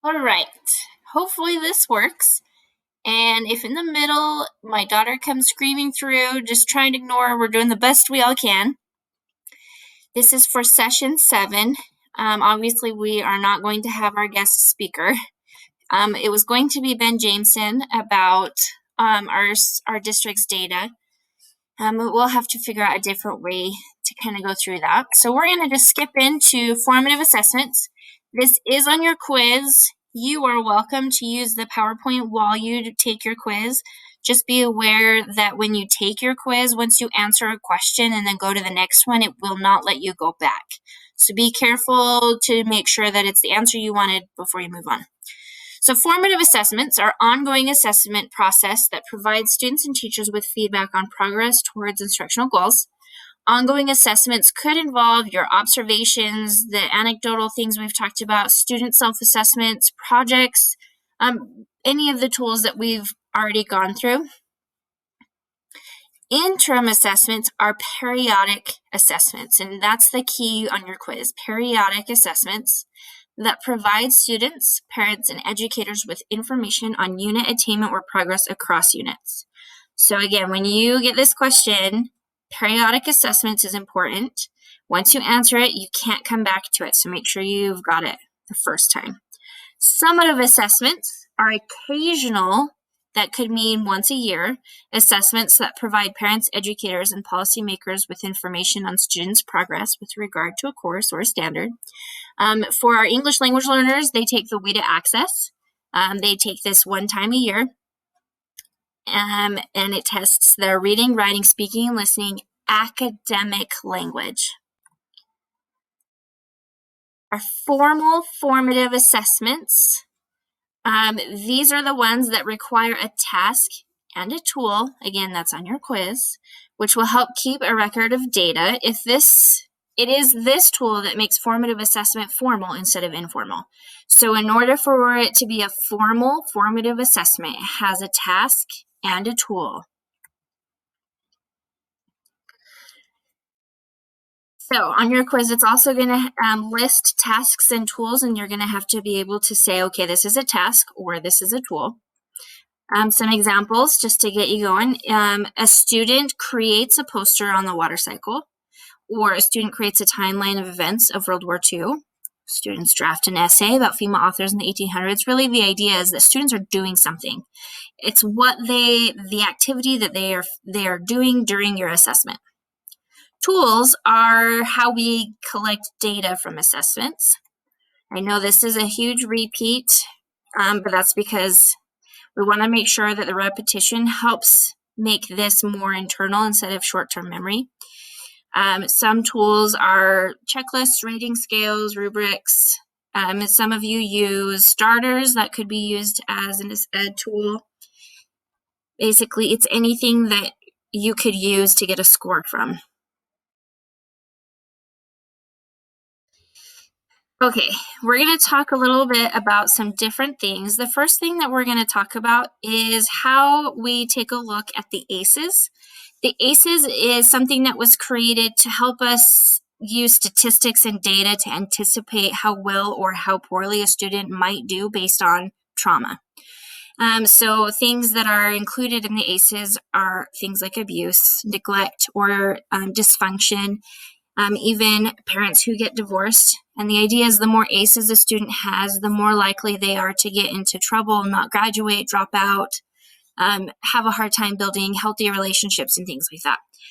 All right. Hopefully this works. And if in the middle my daughter comes screaming through, just try and ignore her. We're doing the best we all can. This is for session 7. Obviously, we are not going to have our guest speaker. It was going to be Ben Jameson about our district's data. We'll have to figure out a different way to kind of go through that. So we're going to just skip into formative assessments. This is on your quiz. You are welcome to use the PowerPoint while you take your quiz. Just be aware that when you take your quiz, once you answer a question and then go to the next one, it will not let you go back. So be careful to make sure that it's the answer you wanted before you move on. So formative assessments are ongoing assessment process that provides students and teachers with feedback on progress towards instructional goals. Ongoing assessments could involve your observations, the anecdotal things we've talked about, student self-assessments, projects, any of the tools that we've already gone through. Interim assessments are periodic assessments, and that's the key on your quiz, periodic assessments that provide students, parents, and educators with information on unit attainment or progress across units. So again, when you get this question, periodic assessments is important. Once you answer it, you can't come back to it, so make sure you've got it the first time. Summative assessments are occasional, that could mean once a year, assessments that provide parents, educators, and policymakers with information on students' progress with regard to a course or a standard. For our English language learners, they take the WIDA Access. They take this one time a year, and it tests their reading, writing, speaking, and listening academic language. Our formal formative assessments, these are the ones that require a task and a tool, again, that's on your quiz, which will help keep a record of data. It is this tool that makes formative assessment formal instead of informal. So in order for it to be a formal formative assessment, it has a task and a tool. So on your quiz, it's also going to list tasks and tools, and you're going to have to be able to say, okay, this is a task or this is a tool. Some examples just to get you going. A student creates a poster on the water cycle, or a student creates a timeline of events of World War II. Students draft an essay about female authors in the 1800s. Really, the idea is that students are doing something. It's the activity that they are doing during your assessment. Tools are how we collect data from assessments. I know this is a huge repeat, but that's because we want to make sure that the repetition helps make this more internal instead of short-term memory. Some tools are checklists, rating scales, rubrics. Some of you use starters that could be used as a tool. Basically, it's anything that you could use to get a score from. Okay, we're going to talk a little bit about some different things. The first thing that we're going to talk about is how we take a look at the ACEs. The ACEs is something that was created to help us use statistics and data to anticipate how well or how poorly a student might do based on trauma. So things that are included in the ACEs are things like abuse, neglect, or dysfunction, even parents who get divorced. And the idea is the more ACEs a student has, the more likely they are to get into trouble, not graduate, drop out, have a hard time building healthy relationships and things like that.